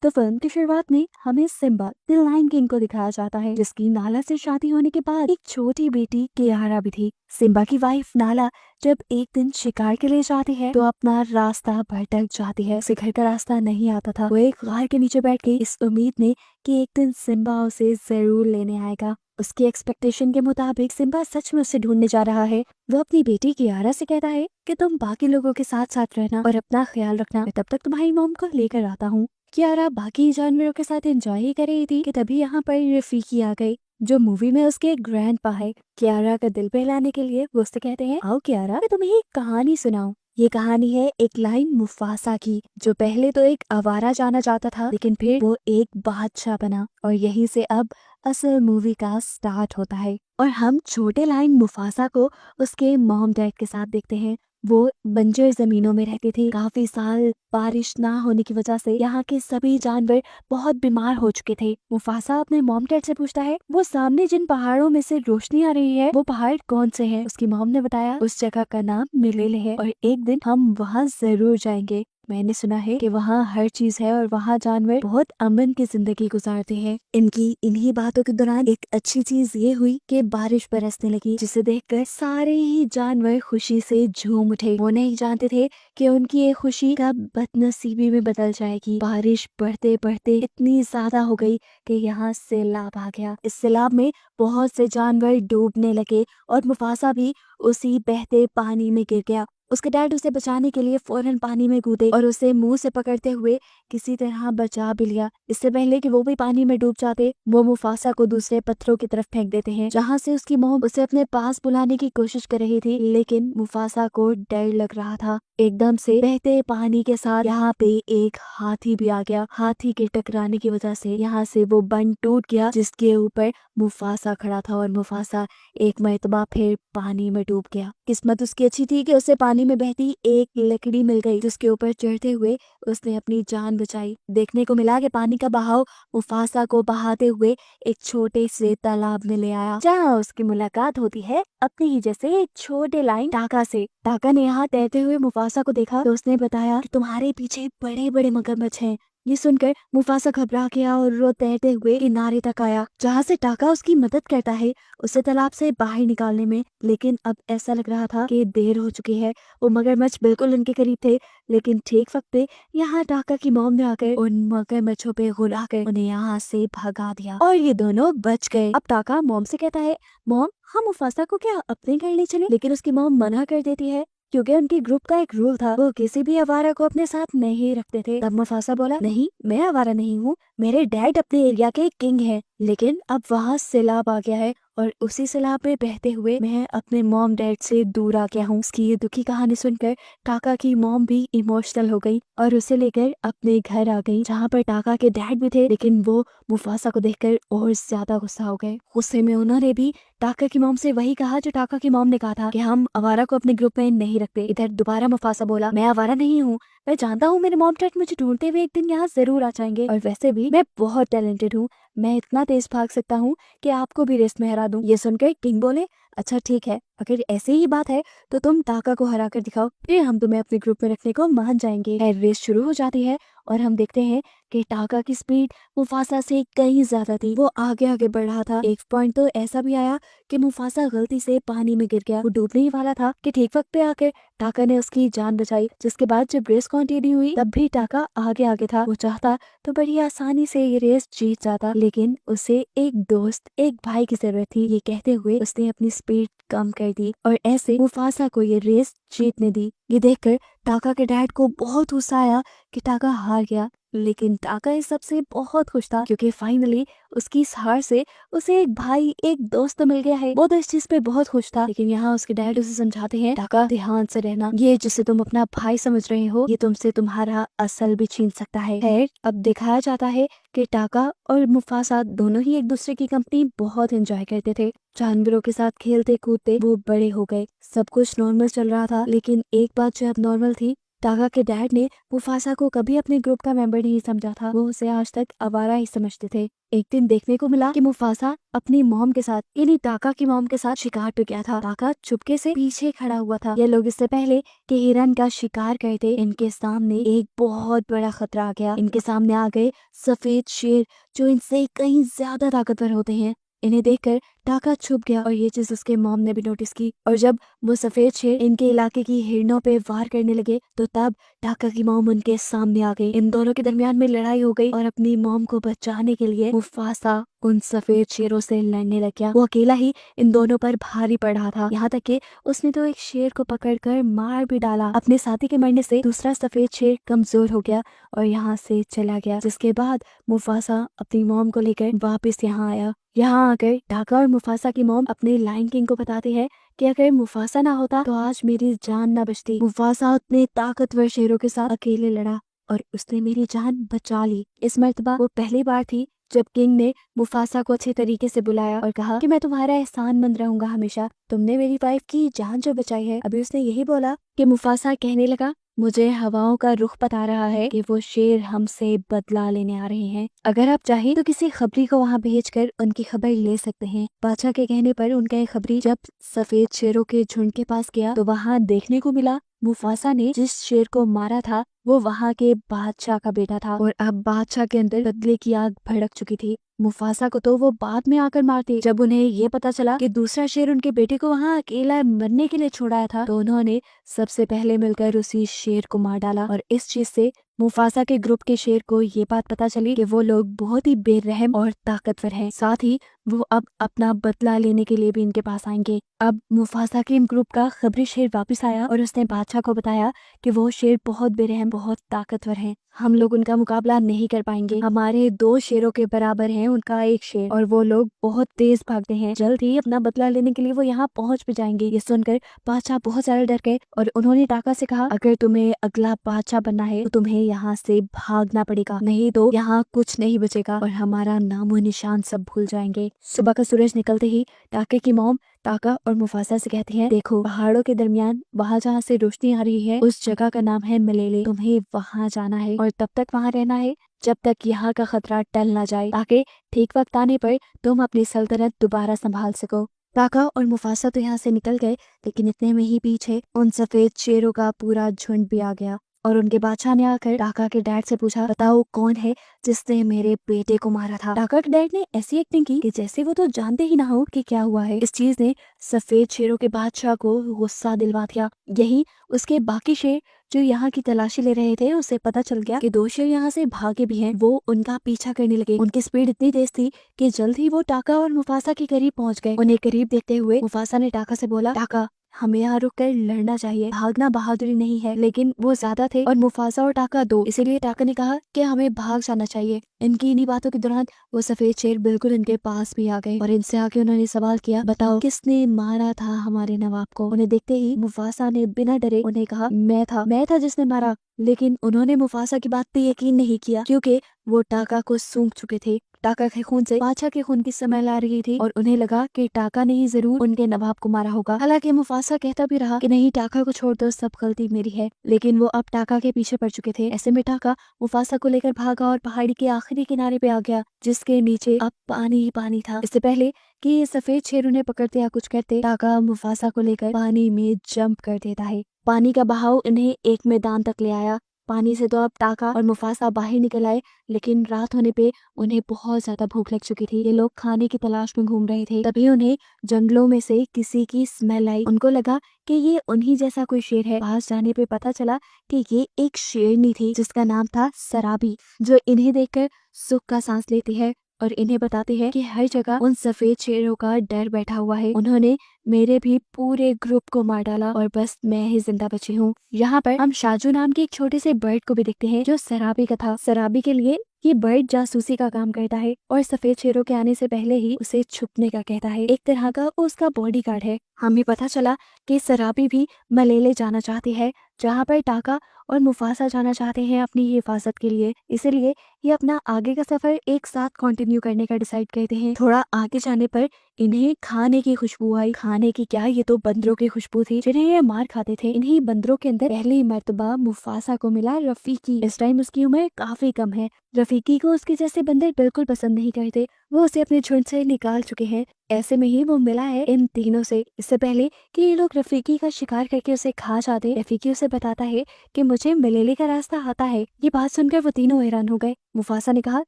तो फिल्म की शुरुआत में हमें सिम्बा द लायन किंग को दिखाया जाता है, जिसकी नाला से शादी होने के बाद एक छोटी बेटी कियारा भी थी। सिम्बा की वाइफ नाला जब एक दिन शिकार के लिए जाती है तो अपना रास्ता भटक जाती है। उसे घर का रास्ता नहीं आता था। वो एक गार के नीचे बैठ गई इस उम्मीद में कि एक दिन सिम्बा उसे जरूर लेने आएगा। उसकी एक्सपेक्टेशन के मुताबिक सिम्बा सच में उसे ढूंढने जा रहा है। वो अपनी बेटी कियारा से कहता है कि तुम बाकी लोगों के साथ साथ रहना और अपना ख्याल रखना, मैं तब तक तुम्हारी मॉम को लेकर आता हूँ। कियारा बाकी जानवरों के साथ एंजॉय ही कर रही थी कि तभी यहाँ पर रफीकी आ गई, जो मूवी में उसके ग्रैंड पा है। कियारा का दिल बहलाने के लिए वो उससे कहते हैं, आओ कियारा, मैं तुम्हें एक कहानी सुनाऊं। ये कहानी है एक लाइन मुफासा की, जो पहले तो एक आवारा जाना जाता था, लेकिन फिर वो एक बादशाह बना। और यहीं से अब असल मूवी का स्टार्ट होता है और हम छोटे लाइन मुफासा को उसके मॉम डैड के साथ देखते हैं। वो बंजर जमीनों में रहती थी। काफी साल बारिश ना होने की वजह से यहाँ के सभी जानवर बहुत बीमार हो चुके थे। मुफासा अपने मॉम डैड से पूछता है, वो सामने जिन पहाड़ों में से रोशनी आ रही है वो पहाड़ कौन से हैं? उसकी मॉम ने बताया, उस जगह का नाम मिलेल है और एक दिन हम वहाँ जरूर जाएंगे। मैंने सुना है कि वहाँ हर चीज है और वहाँ जानवर बहुत अमन की जिंदगी गुजारते हैं। इनकी इन्हीं बातों के दौरान एक अच्छी चीज ये हुई कि बारिश बरसने लगी, जिसे देखकर सारे ही जानवर खुशी से झूम उठे। वो नहीं जानते थे कि उनकी ये खुशी कब बदनसीबी में बदल जाएगी। बारिश बढ़ते बढ़ते इतनी ज्यादा हो गई कि यहाँ सैलाब आ गया। इस सैलाब में बहुत से जानवर डूबने लगे और मुफासा भी उसी बहते पानी में गिर गया। उसके डैड उसे बचाने के लिए फौरन पानी में कूदे और उसे मुंह से पकड़ते हुए किसी तरह बचा भी लिया। इससे पहले कि वो भी पानी में डूब जाते, वो मुफासा को दूसरे पत्थरों की तरफ फेंक देते हैं, जहाँ से उसकी मॉम उसे अपने पास बुलाने की कोशिश कर रही थी, लेकिन मुफासा को डर लग रहा था। एकदम से बहते पानी के साथ यहाँ पे एक हाथी भी आ गया। हाथी के टकराने की वजह से यहाँ से वो बंद टूट गया, जिसके ऊपर मुफासा खड़ा था और मुफासा एक मर्तबा फिर पानी में डूब गया। किस्मत उसकी अच्छी थी कि उसे पानी में बहती एक लकड़ी मिल गई, जिसके ऊपर चढ़ते हुए उसने अपनी जान बचाई। देखने को मिला कि पानी का बहाव मुफासा को बहाते हुए एक छोटे से तालाब में ले आया, जहाँ उसकी मुलाकात होती है अपने ही जैसे एक छोटे लाइन टाका से। टाका ने यहाँ तैरते हुए मुफासा को देखा तो उसने बताया कि तुम्हारे पीछे बड़े बड़े मगरमच्छ हैं। ये सुनकर मुफासा घबरा गया और वो तैरते हुए किनारे तक आया, जहाँ से टाका उसकी मदद करता है उसे तालाब से बाहर निकालने में। लेकिन अब ऐसा लग रहा था कि देर हो चुकी है। वो मगरमच्छ बिल्कुल उनके करीब थे, लेकिन ठीक वक्त पे यहाँ टाका की मॉम ने आकर उन मगरमच्छों पे गुरा कर उन्हें यहाँ से भगा दिया और ये दोनों बच गए। अब टाका मॉम से कहता है, मॉम हम मुफासा को क्या अपने घर ले चले? लेकिन उसकी मॉम मना कर देती है, क्योंकि उनके ग्रुप का एक रूल था, वो किसी भी आवारा को अपने साथ नहीं रखते थे। तब मुफासा बोला, नहीं मैं आवारा नहीं हूँ, मेरे डैड अपने एरिया के किंग हैं। लेकिन अब वहाँ सैलाब आ गया है और उसी सैलाब में बहते हुए मैं अपने मॉम डैड से दूर आ गया हूँ। उसकी ये दुखी कहानी सुनकर टाका की मॉम भी इमोशनल हो गई और उसे लेकर अपने घर आ गई, जहाँ पर टाका के डैड भी थे, लेकिन वो मुफासा को देखकर और ज्यादा गुस्सा हो गए। गुस्से में उन्होंने भी टाका की मॉम से वही कहा जो टाका की मॉम ने कहा था कि हम आवारा को अपने ग्रुप में नहीं रखते। इधर दोबारा मुफासा बोला, मैं आवारा नहीं हूँ, मैं जानता हूँ मेरे मॉम डैड मुझे ढूंढते हुए एक दिन यहाँ जरूर आ जाएंगे और वैसे भी मैं बहुत टैलेंटेड हूँ, मैं इतना तेज भाग सकता हूँ कि आपको भी रेस में हरा दूं। ये सुनकर किंग बोले, अच्छा ठीक है, अगर ऐसी ही बात है तो तुम टाका को हरा कर दिखाओ, फिर हम तुम्हें अपने ग्रुप में रखने को मान जाएंगे। रेस शुरू हो जाती है और हम देखते हैं कि टाका की स्पीड मुफासा से कहीं ज्यादा थी। वो आगे आगे बढ़ रहा था। एक पॉइंट तो ऐसा भी आया कि मुफासा गलती से पानी में गिर गया। वो डूबने ही वाला था कि ठीक वक्त पे आकर टाका ने उसकी जान बचाई। जिसके बाद जब रेस कंटिन्यू हुई तब भी टाका आगे आगे था। वो चाहता तो बड़ी आसानी से ये रेस जीत जाता, लेकिन उसे एक दोस्त, एक भाई की जरूरत थी। ये कहते हुए उसने अपनी स्पीड कम कर दी और ऐसे मुफासा को ये रेस जीतने दी। ये देखकर टाका के डैड को बहुत गुस्सा आया कि टाका हार गया, लेकिन टाका इस सबसे बहुत खुश था, क्योंकि फाइनली उसकी इस हार से उसे एक भाई, एक दोस्त मिल गया है। वो तो इस चीज पे बहुत खुश था, लेकिन यहाँ उसके डैड उसे समझाते हैं, टाका ध्यान से रहना, ये जिसे तुम अपना भाई समझ रहे हो ये तुमसे तुम्हारा असल भी छीन सकता है। खैर अब दिखाया जाता है कि टाका और मुफासा दोनों ही एक दूसरे की कंपनी बहुत एंजॉय करते थे। जानवरों के साथ खेलते कूदते वो बड़े हो गए। सब कुछ नॉर्मल चल रहा था, लेकिन एक बात जो अब नॉर्मल थी टाका के डैड ने मुफासा को कभी अपने ग्रुप का मेंबर नहीं समझा था। वो उसे आज तक आवारा ही समझते थे। एक दिन देखने को मिला कि मुफासा अपनी मॉम के साथ यानी टाका की मॉम के साथ शिकार पे गया था। टाका चुपके से पीछे खड़ा हुआ था। ये लोग इससे पहले कि हिरन का शिकार करते, इनके सामने एक बहुत बड़ा खतरा आ गया। इनके सामने आ गए सफेद शेर जो इनसे कहीं ज्यादा ताकतवर होते हैं। इन्हें देखकर टाका छुप गया और ये चीज उसके मॉम ने भी नोटिस की। और जब वो सफेद शेर इनके इलाके की हिरणों पे वार करने लगे तो तब टाका की मॉम उनके सामने आ गई। इन दोनों के दरमियान में लड़ाई हो गई और अपनी मॉम को बचाने के लिए मुफासा उन सफेद शेरों से लड़ने लग गया। वो अकेला ही इन दोनों पर भारी पड़ रहा था। यहाँ तक कि उसने तो एक शेर को पकड़कर मार भी डाला। अपने साथी के मरने से दूसरा सफेद शेर कमजोर हो गया और यहाँ से चला गया। जिसके बाद मुफासा अपनी मॉम को लेकर वापस यहाँ आया। यहाँ आकर टाका और मुफासा की मॉम अपने लायन किंग को बताती है कि अगर मुफासा ना होता तो आज मेरी जान ना बचती। मुफासा उतने ताकतवर शेरों के साथ अकेले लड़ा और उसने मेरी जान बचा ली। इस मर्तबा वो पहली बार थी जब किंग ने मुफासा को अच्छे तरीके से बुलाया और कहा कि मैं तुम्हारा एहसानमंद रहूंगा हमेशा, तुमने मेरी वाइफ की जान जो बचाई है। अभी उसने यही बोला कि मुफासा कहने लगा, मुझे हवाओं का रुख बता रहा है कि वो शेर हमसे बदला लेने आ रहे हैं। अगर आप चाहे तो किसी खबरी को वहाँ भेजकर उनकी खबर ले सकते हैं। बादशाह के कहने पर उनका एक खबरी जब सफेद शेरों के झुंड के पास गया तो वहाँ देखने को मिला मुफासा ने जिस शेर को मारा था वो वहाँ के बादशाह का बेटा था और अब बादशाह के अंदर बदले की आग भड़क चुकी थी। मुफासा को तो वो बाद में आकर मारते। जब उन्हें ये पता चला कि दूसरा शेर उनके बेटे को वहाँ अकेला मरने के लिए छोड़ाया था तो उन्होंने सबसे पहले मिलकर उसी शेर को मार डाला। और इस चीज से मुफासा के ग्रुप के शेर को ये बात पता चली कि वो लोग बहुत ही बेरहम और ताकतवर हैं। साथ ही वो अब अपना बदला लेने के लिए भी इनके पास आएंगे। अब मुफासा के ग्रुप का खबरी शेर वापस आया और उसने बादशाह को बताया कि वो शेर बहुत बेरहम बहुत ताकतवर हैं। हम लोग उनका मुकाबला नहीं कर पाएंगे। हमारे 2 शेरों के बराबर हैं उनका एक शेर और वो लोग बहुत तेज भागते हैं। जल्द ही अपना बदला लेने के लिए वो यहाँ पहुँच भी जाएंगे। ये सुनकर बादशाह बहुत ज्यादा डर गए और उन्होंने टाका से कहा, अगर तुम्हें अगला बादशाह बनना है तो तुम्हें यहाँ से भागना पड़ेगा, नहीं तो यहाँ कुछ नहीं बचेगा और हमारा नामो निशान सब भूल जाएंगे। सुबह का सूरज निकलते ही टाके की मॉम टाका और मुफासा से कहती है, देखो पहाड़ों के दरमियान वहाँ जहाँ से रोशनी आ रही है उस जगह का नाम है मलेले। तुम्हें वहाँ जाना है और तब तक वहाँ रहना है जब तक यहाँ का खतरा टल ना जाए, ताकि ठीक वक्त आने पर तुम अपनी सल्तनत दोबारा संभाल सको। टाका और मुफासा तो यहाँ से निकल गए लेकिन इतने में ही पीछे उन सफेद शेरों का पूरा झुंड भी आ गया और उनके बादशाह ने आकर टाका के डैड से पूछा, बताओ कौन है जिसने मेरे बेटे को मारा था। टाका के डैड ने ऐसी एक्टिंग की कि जैसे वो तो जानते ही ना हो कि क्या हुआ है। इस चीज ने सफेद शेरों के बादशाह को गुस्सा दिलवा दिया। यही उसके बाकी शेर जो यहाँ की तलाशी ले रहे थे उसे पता चल गया कि 2 शेर यहाँ से भागे भी हैं। वो उनका पीछा करने लगे। उनकी स्पीड इतनी तेज थी कि जल्द ही वो टाका और मुफासा के करीब पहुंच गए। उन्हें करीब देखते हुए मुफासा ने टाका से बोला, टाका हमें यहाँ रुक कर लड़ना चाहिए, भागना बहादुरी नहीं है। लेकिन वो ज्यादा थे और मुफासा और टाका 2, इसीलिए टाका ने कहा कि हमें भाग जाना चाहिए। इनकी इन्हीं बातों के दौरान वो सफेद शेर बिल्कुल इनके पास भी आ गए और इनसे आके उन्होंने सवाल किया, बताओ किसने मारा था हमारे नवाब को। उन्हें देखते ही मुफासा ने बिना डरे उन्हें कहा, मैं था जिसने मारा। लेकिन उन्होंने मुफासा की बात पे यकीन नहीं किया क्योंकि वो टाका को सूंघ चुके थे। टाका के खून से बादशाह के खून की स्मेल आ रही थी और उन्हें लगा कि टाका ने ही जरूर उनके नवाब को मारा होगा। हालांकि मुफासा कहता भी रहा कि नहीं, टाका को छोड़ दो, सब गलती मेरी है। लेकिन वो अब टाका के पीछे पड़ चुके थे। ऐसे में टाका मुफासा को लेकर भागा और पहाड़ी के आखिरी किनारे पे आ गया जिसके नीचे अब पानी ही पानी था। इससे पहले कि ये सफेद शेर उन्हें पकड़ते या कुछ करते, टाका मुफासा को लेकर पानी में जंप कर देता है। पानी का बहाव इन्हें एक मैदान तक ले आया। पानी से तो अब टाका और मुफासा बाहर निकल आए लेकिन रात होने पे उन्हें बहुत ज्यादा भूख लग चुकी थी। ये लोग खाने की तलाश में घूम रहे थे। तभी उन्हें जंगलों में से किसी की स्मेल आई। उनको लगा कि ये उन्हीं जैसा कोई शेर है। पास जाने पे पता चला कि ये एक शेरनी थी जिसका नाम था सराबी, जो इन्हें देखकर सुख का सांस लेती है और इन्हें बताते हैं कि हर जगह उन सफेद शेरों का डर बैठा हुआ है। उन्होंने मेरे भी पूरे ग्रुप को मार डाला और बस मैं ही जिंदा बची हूँ। यहाँ पर हम शाजू नाम के एक छोटे से बर्ड को भी देखते हैं जो सराबी का था। सराबी के लिए ये बर्ड जासूसी का काम करता है और सफेद शेरों के आने से पहले ही उसे छुपने का कहता है। एक तरह का वो उसका बॉडीगार्ड है। हमें पता चला कि सराबी भी मलेले जाना चाहती है जहाँ पर टाका और मुफासा जाना चाहते हैं अपनी हिफाजत के लिए। इसीलिए ये अपना आगे का सफर एक साथ कंटिन्यू करने का डिसाइड करते हैं। थोड़ा आगे जाने पर इन्हें खाने की खुशबू आई। खाने की क्या, ये तो बंदरों की खुशबू थी जिन्हें ये मार खाते थे। इन्हीं बंदरों के अंदर पहली मर्तबा मुफासा को मिला रफीकी। इस टाइम उसकी उम्र काफी कम है। रफीकी को उसके जैसे बंदर बिल्कुल पसंद नहीं करते, वो उसे अपने झुंड से निकाल चुके हैं। ऐसे में ही वो मिला है इन तीनों से। इससे पहले कि ये लोग रफीकी का शिकार करके उसे खा जाते, रफीकी उसे बताता है कि मुझे मलेले का रास्ता आता है। ये बात सुनकर वो तीनों हैरान हो गए। मुफासा ने कहा,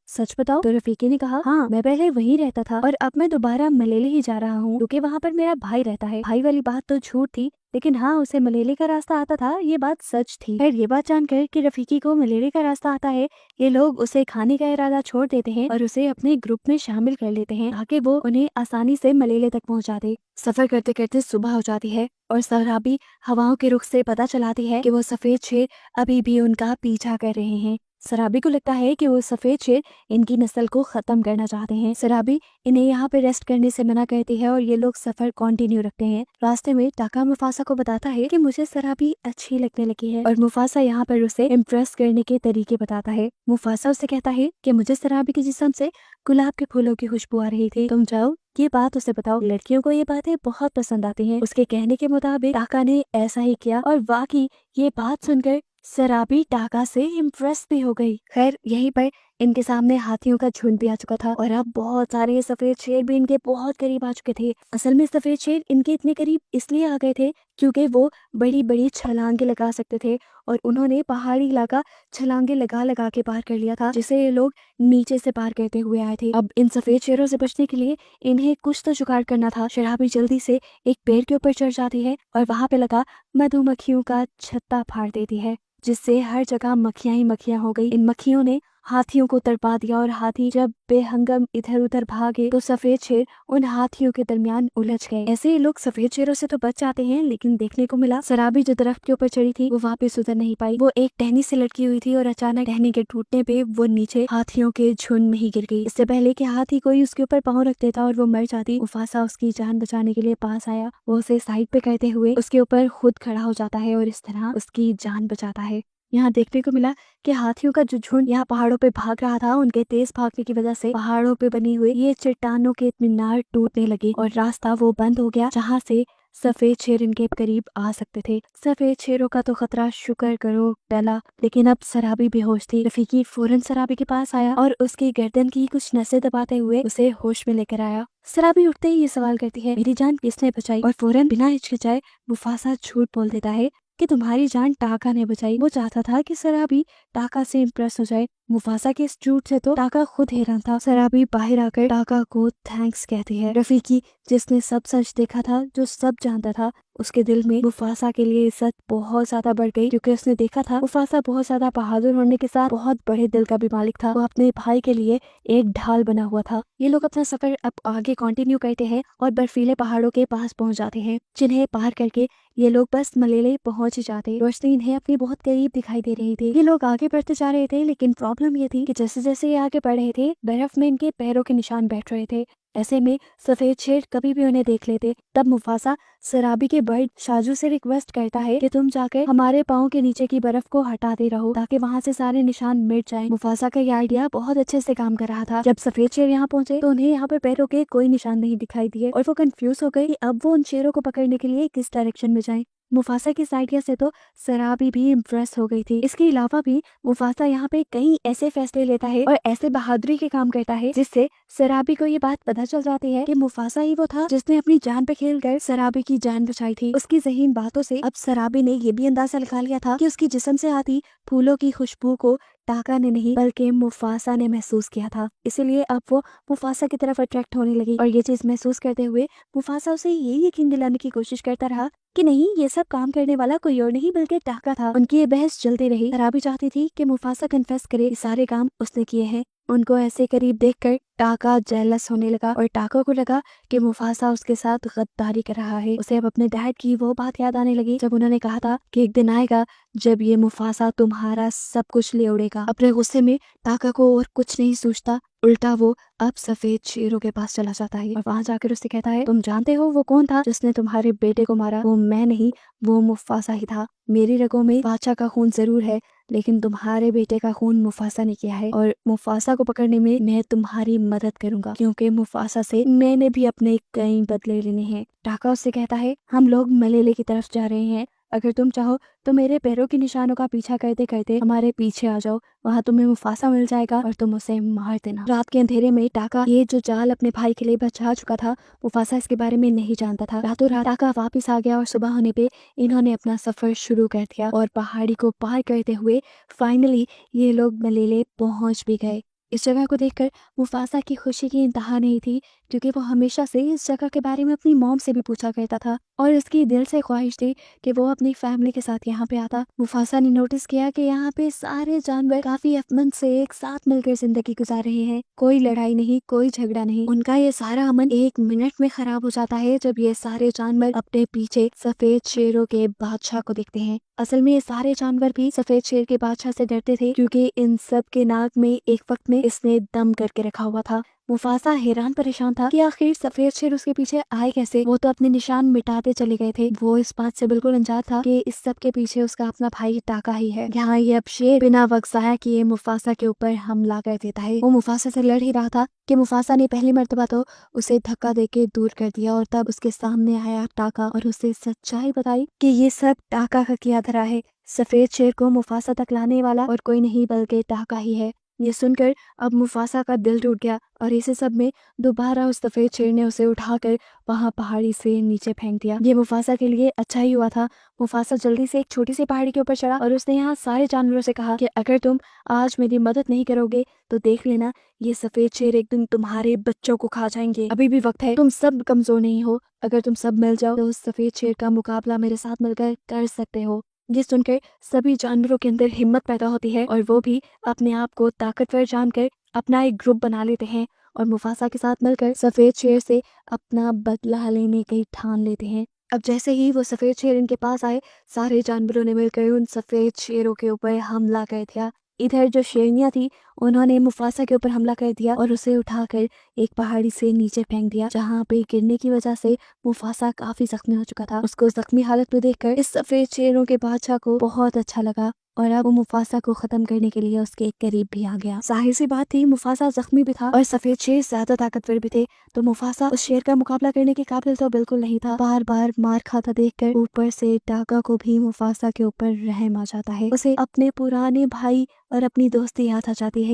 सच बताओ? तो रफीकी ने कहा, हाँ, मैं पहले वहीं रहता था और अब मैं दोबारा मलेले ही जा रहा हूँ क्योंकि वहाँ पर मेरा भाई रहता है। भाई वाली बात तो झूठ थी, लेकिन हाँ, उसे मलेले का रास्ता आता था, ये बात सच थी। खैर, ये बात जानकर कि रफीकी को मलेरे का रास्ता आता है, ये लोग उसे खाने का इरादा छोड़ देते हैं और उसे अपने ग्रुप में शामिल कर लेते हैं ताकि वो उन्हें आसानी से मलेले तक पहुंचा दे। सफर करते करते सुबह हो जाती है और सराबी हवाओं के रुख से पता चलाती है कि वो सफेद शेर अभी भी उनका पीछा कर रहे हैं। सराबी को लगता है कि वो सफेद शेर इनकी नस्ल को खत्म करना चाहते हैं। सराबी इन्हें यहाँ पे रेस्ट करने से मना करती है और ये लोग सफर कंटिन्यू रखते हैं। रास्ते में टाका मुफासा को बताता है कि मुझे सराबी अच्छी लगने लगी है और मुफासा यहाँ पर उसे इम्प्रेस करने के तरीके बताता है। मुफासा उसे कहता है कि मुझे सराबी के जिस्म से गुलाब के फूलों की खुशबू आ रही थी, तुम जाओ ये बात उसे बताओ। लड़कियों को ये बातें बहुत पसंद आती हैं। उसके कहने के मुताबिक टाका ने ऐसा ही किया और वाकई ये बात सुनकर सराबी टाका से इम्प्रेस भी हो गई। खैर, यहीं पर इनके सामने हाथियों का झुंड भी आ चुका था और अब बहुत सारे सफेद शेर भी इनके बहुत करीब आ चुके थे। असल में सफेद शेर इनके इतने करीब इसलिए आ गए थे क्योंकि वो बड़ी बड़ी छलांगे लगा सकते थे और उन्होंने पहाड़ी इलाका छलांगे लगा लगा के पार कर लिया था, जिसे ये लोग नीचे से पार करते हुए आए थे। अब इन सफेद शेरों से बचने के लिए इन्हें कुछ तो जुगाड़ करना था। शराबी जल्दी से एक पेड़ के ऊपर चढ़ जाती है और वहां पे लगा मधुमक्खियों का छत्ता फाड़ देती है, जिससे हर जगह मक्खियां ही मक्खियां हो गई। इन मक्खियों ने हाथियों को तड़पा दिया और हाथी जब बेहंगम इधर उधर भागे तो सफेद शेर उन हाथियों के दरमियान उलझ गए। ऐसे ही लोग सफेद शेरों से तो बच जाते हैं, लेकिन देखने को मिला सराबी जो दरख्त के ऊपर चढ़ी थी वो वापस उतर नहीं पाई। वो एक टहनी से लटकी हुई थी और अचानक टहनी के टूटने पे वो नीचे हाथियों के झुंड में ही गिर गई। इससे पहले कि हाथी कोई उसके ऊपर पाँव रख देता और वो मर जाती, मुफासा उसकी जान बचाने के लिए पास आया। वो उसे साइड पे करते हुए उसके ऊपर खुद खड़ा हो जाता है और इस तरह उसकी जान बचाता है। यहाँ देखने को मिला कि हाथियों का जो झुंड यहाँ पहाड़ों पे भाग रहा था, उनके तेज भागने की वजह से पहाड़ों पे बनी हुई ये चट्टानों के मीनार टूटने लगे और रास्ता वो बंद हो गया जहाँ से सफेद शेर इनके करीब आ सकते थे। सफेद शेरों का तो खतरा शुक्र करो टला, लेकिन अब सराबी बेहोश थी। रफीकी फौरन सराबी के पास आया और उसकी गर्दन की कुछ नसें दबाते हुए उसे होश में लेकर आया। सराबी उठते ही ये सवाल करती है, मेरी जान किसने बचाई? और फौरन बिना हिचकिचाए मुफासा झूठ बोल देता है कि तुम्हारी जान टाका ने बचाई। वो चाहता था कि सराबी टाका से इम्प्रेस हो जाए। मुफासा के इस झूठ से तो टाका खुद हैरान था। सराबी बाहर आकर टाका को थैंक्स कहती है। रफीकी, जिसने सब सच देखा था, जो सब जानता था, उसके दिल में मुफासा के लिए इज्जत बहुत ज्यादा बढ़ गई क्योंकि उसने देखा था मुफासा बहुत ज्यादा बहादुर होने के साथ बहुत बड़े दिल का भी मालिक था। वो अपने भाई के लिए एक ढाल बना हुआ था। ये लोग अपना सफर अब आगे कंटिन्यू करते हैं और बर्फीले पहाड़ों के पास पहुंच जाते हैं, जिन्हें पार करके ये लोग बस मलेले पहुंच ही जाते। रोशनी इन्हें अपनी बहुत करीब दिखाई दे रही थी। ये लोग आगे बढ़ते जा रहे थे, लेकिन प्रॉब्लम ये थी कि जैसे जैसे ये आगे बढ़ रहे थे, बर्फ में इनके पैरों के निशान बैठ रहे थे। ऐसे में सफेद शेर कभी भी उन्हें देख लेते। तब मुफासा सराबी के बर्ड शाजू से रिक्वेस्ट करता है कि तुम जाकर हमारे पाँव के नीचे की बर्फ को हटाते रहो ताकि वहाँ से सारे निशान मिट जाएं। मुफासा का ये आइडिया बहुत अच्छे से काम कर रहा था। जब सफेद शेर यहाँ पहुंचे तो उन्हें यहाँ पर पैरों के कोई निशान नहीं दिखाई दिए और वो कंफ्यूज हो गए कि अब वो उन शेरों को पकड़ने के लिए किस डायरेक्शन में जाएं। मुफासा की इस आइडिया से तो सराबी भी इम्प्रेस हो गई थी। इसके अलावा भी मुफासा यहाँ पे कई ऐसे फैसले लेता है और ऐसे बहादुरी के काम करता है जिससे सराबी को ये बात पता चल जाती है कि मुफासा ही वो था जिसने अपनी जान पे खेलकर सराबी की जान बचाई थी। उसकी ज़हीन बातों से अब सराबी ने ये भी अंदाजा लगा लिया था कि उसकी जिस्म से आती फूलों की खुशबू को टाका ने नहीं बल्कि मुफासा ने महसूस किया था। इसीलिए अब वो मुफासा की तरफ अट्रैक्ट होने लगी और ये चीज महसूस करते हुए मुफासा उसे ये यकीन दिलाने की कोशिश करता रहा कि नहीं, ये सब काम करने वाला कोई और नहीं बल्कि टाका था। उनकी ये बहस चलती रही। सराबी चाहती थी कि मुफासा कन्फेस करे कि सारे काम उसने किए हैं। उनको ऐसे करीब देखकर टाका जेलस होने लगा और टाका को लगा कि मुफासा उसके साथ गद्दारी कर रहा है। उसे अब अपने डैड की वो बात याद आने लगी जब उन्होंने कहा था कि एक दिन आएगा जब ये मुफासा तुम्हारा सब कुछ ले उड़ेगा। अपने गुस्से में टाका को और कुछ नहीं सूझता उल्टा वो अब सफेद शेरों के पास चला जाता है और वहां जाकर उससे कहता है, तुम जानते हो वो कौन था जिसने तुम्हारे बेटे को मारा? वो मैं नहीं, वो मुफासा ही था। मेरी रगों में बादशाह का खून जरूर है, लेकिन तुम्हारे बेटे का खून मुफासा ने किया है और मुफासा को पकड़ने में मैं तुम्हारी मदद करूंगा, क्योंकि मुफासा से मैंने भी अपने कई बदले लेने हैं। टाका उससे कहता है, हम लोग मलेले की तरफ जा रहे हैं, अगर तुम चाहो तो मेरे पैरों के निशानों का पीछा करते करते हमारे पीछे आ जाओ, वहाँ तुम्हें मुफासा मिल जाएगा और तुम उसे मार देना। रात के अंधेरे में टाका ये जो जाल अपने भाई के लिए बचा चुका था, मुफासा इसके बारे में नहीं जानता था। रातों रात टाका वापिस आ गया और सुबह होने पे इन्होंने अपना सफर शुरू कर दिया और पहाड़ी को पार करते हुए फाइनली ये लोग मलेले पहुंच भी गए। इस जगह को देखकर मुफासा की खुशी की इंतहा नहीं थी, क्योंकि वो हमेशा से इस जगह के बारे में अपनी मॉम से भी पूछा करता था और उसकी दिल से ख्वाहिश थी कि वो अपनी फैमिली के साथ यहाँ पे आता। मुफासा ने नोटिस किया कि यहाँ पे सारे जानवर काफी अमन से एक साथ मिलकर जिंदगी गुजार रहे हैं। कोई लड़ाई नहीं, कोई झगड़ा नहीं। उनका ये सारा अमन 1 मिनट में खराब हो जाता है जब ये सारे जानवर अपने पीछे सफेद शेरों के बादशाह को देखते हैं। असल में ये सारे जानवर भी सफेद शेर के बादशाह से डरते थे, क्योंकि इन सब के नाक में एक वक्त में इसने दम करके रखा हुआ था। मुफासा हैरान परेशान था कि आखिर सफेद शेर उसके पीछे आए कैसे। वो तो अपने निशान मिटाते चले गए थे। वो इस बात से बिल्कुल अनजान था कि इस सब के पीछे उसका अपना भाई टाका ही है। यहाँ ये अब शेर बिना वक्त ज़ाया किए मुफासा के ऊपर हमला कर देता है। वो मुफासा से लड़ ही रहा था कि मुफासा ने पहली मर्तबा तो उसे धक्का देके दूर कर दिया और तब उसके सामने आया टाका और उसे सच्चाई बताई कि ये सब टाका का किया धरा है। सफेद शेर को मुफासा तक लाने वाला और कोई नहीं बल्कि टाका ही है। ये सुनकर अब मुफासा का दिल टूट गया और इसी सब में दोबारा उस सफेद शेर ने उसे उठाकर वहां पहाड़ी से नीचे फेंक दिया। ये मुफासा के लिए अच्छा ही हुआ था। मुफासा जल्दी से एक छोटी सी पहाड़ी के ऊपर चढ़ा और उसने यहाँ सारे जानवरों से कहा कि अगर तुम आज मेरी मदद नहीं करोगे तो देख लेना, ये सफेद शेर एक दिन तुम्हारे बच्चों को खा जाएंगे। अभी भी वक्त है, तुम सब कमजोर नहीं हो। अगर तुम सब मिल जाओ तो उस सफेद शेर का मुकाबला मेरे साथ मिलकर कर सकते हो। ये सुनकर सभी जानवरों के अंदर हिम्मत पैदा होती है और वो भी अपने आप को ताकतवर जानकर अपना एक ग्रुप बना लेते हैं और मुफासा के साथ मिलकर सफेद शेर से अपना बदला लेने की ठान लेते हैं। अब जैसे ही वो सफेद शेर इनके पास आए, सारे जानवरों ने मिलकर उन सफेद शेरों के ऊपर हमला कर दिया। इधर जो शेरनियां थी उन्होंने मुफासा के ऊपर हमला कर दिया और उसे उठाकर एक पहाड़ी से नीचे फेंक दिया, जहाँ पे गिरने की वजह से मुफासा काफी जख्मी हो चुका था। उसको जख्मी हालत में देखकर इस सफेद शेरों के बादशाह को बहुत अच्छा लगा और अब वो मुफासा को खत्म करने के लिए उसके करीब भी आ गया। जाहिर सी बात थी, मुफासा जख्मी भी था और सफेद शेर ज्यादा ताकतवर भी थे, तो मुफासा उस शेर का मुकाबला करने के काबिल तो बिल्कुल नहीं था। बार बार मार खाता देखकर ऊपर से टाका को भी मुफासा के ऊपर रहम आ जाता है। उसे अपने पुराने भाई और अपनी दोस्ती याद आ जाती है,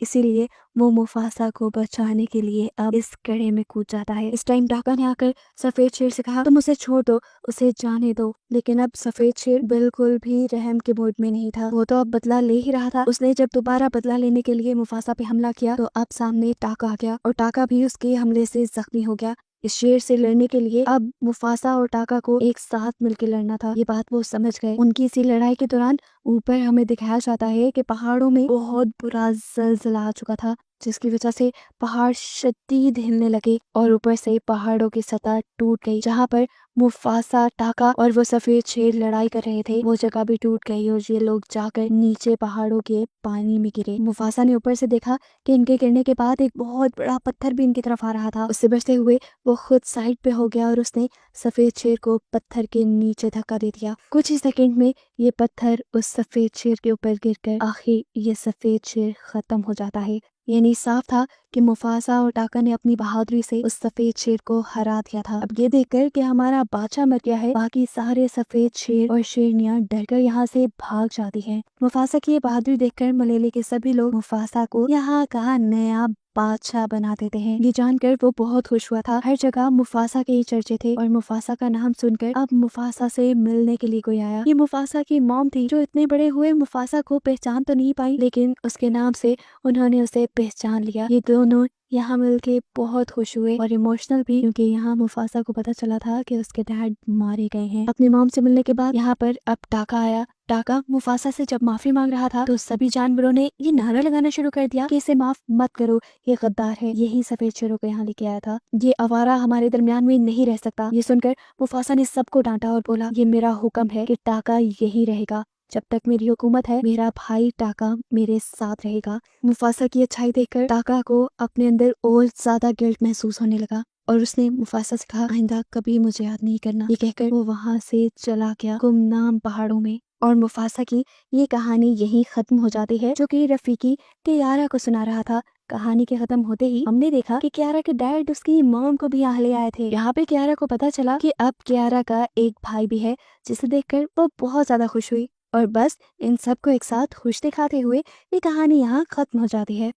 इसीलिए वो मुफासा को बचाने के लिए अब इस कड़े में कूद जाता है। इस टाइम टाका ने आकर सफेद शेर से कहा, तुम उसे छोड़ दो, उसे जाने दो। लेकिन अब सफेद शेर बिल्कुल भी रहम के मूड में नहीं था। वो तो अब बदला ले ही रहा था। उसने जब दोबारा बदला लेने के लिए मुफासा पे हमला किया तो अब सामने टाका आ गया और टाका भी उसके हमले से जख्मी हो गया। इस शेर से लड़ने के लिए अब मुफासा और टाका को एक साथ मिलकर लड़ना था। ये बात वो समझ गए। उनकी इसी लड़ाई के दौरान ऊपर हमें दिखाया जाता है कि पहाड़ों में बहुत बुरा जलजला आ चुका था, जिसकी वजह से पहाड़ शदीद हिलने लगे और ऊपर से पहाड़ों की सतह टूट गई। जहाँ पर मुफासा, टाका और वो सफेद शेर लड़ाई कर रहे थे, वो जगह भी टूट गई और ये लोग जाकर नीचे पहाड़ों के पानी में गिरे। मुफासा ने ऊपर से देखा कि इनके गिरने के बाद एक बहुत बड़ा पत्थर भी इनकी तरफ आ रहा था। उससे बचते हुए वो खुद साइड पे हो गया और उसने सफेद शेर को पत्थर के नीचे धक्का दे दिया। कुछ ही सेकंड में ये पत्थर उस सफेद शेर के ऊपर गिरकर आखिर ये सफेद शेर खत्म हो जाता है। यानी साफ था कि मुफासा और टाका ने अपनी बहादुरी से उस सफेद शेर को हरा दिया था। अब ये देखकर कि हमारा बादशाह मर गया है, बाकी सारे सफेद शेर और शेरनियां डरकर यहाँ से भाग जाती हैं। मुफासा की ये बहादुरी देखकर मलेले के सभी लोग मुफासा को यहाँ का नया बादशाह बना देते हैं। ये जानकर वो बहुत खुश हुआ था। हर जगह मुफासा के ही चर्चे थे और मुफासा का नाम सुनकर अब मुफासा से मिलने के लिए कोई आया। ये मुफासा की मॉम थी, जो इतने बड़े हुए मुफासा को पहचान तो नहीं पाई, लेकिन उसके नाम से उन्होंने उसे पहचान लिया। ये दोनों यहाँ मिलके बहुत खुश हुए और इमोशनल भी, क्योंकि यहाँ मुफासा को पता चला था कि उसके डैड मारे गए हैं। अपनी मॉम से मिलने के बाद यहाँ पर अब टाका आया। टाका मुफासा से जब माफी मांग रहा था तो सभी जानवरों ने ये नारा लगाना शुरू कर दिया कि इसे माफ मत करो, ये गद्दार है। यही सफेद शेरों को यहाँ लेके आया था, ये आवारा हमारे दरमियान में नहीं रह सकता। ये सुनकर मुफासा ने सबको डांटा और बोला, ये मेरा हुक्म है कि टाका यही रहेगा, जब तक मेरी हुकूमत है मेरा भाई टाका मेरे साथ रहेगा। मुफासा की अच्छाई देखकर टाका को अपने अंदर और ज्यादा गिल्ट महसूस होने लगा और उसने मुफासा से कहा, आइंदा कभी मुझे याद नहीं करना। ये कहकर वो वहां से चला गया गुमनाम पहाड़ों में। और मुफासा की ये कहानी यहीं खत्म हो जाती है, जो कि रफीकी कियारा को सुना रहा था। कहानी के खत्म होते ही हमने देखा कि कियारा के डैड उसकी मॉम को भी यहाँ ले आए थे। यहाँ पे कियारा को पता चला कि अब कियारा का एक भाई भी है, जिसे देखकर वो बहुत ज्यादा खुश हुई। और बस इन सबको एक साथ खुश दिखाते हुए ये कहानी यहाँ खत्म हो जाती है।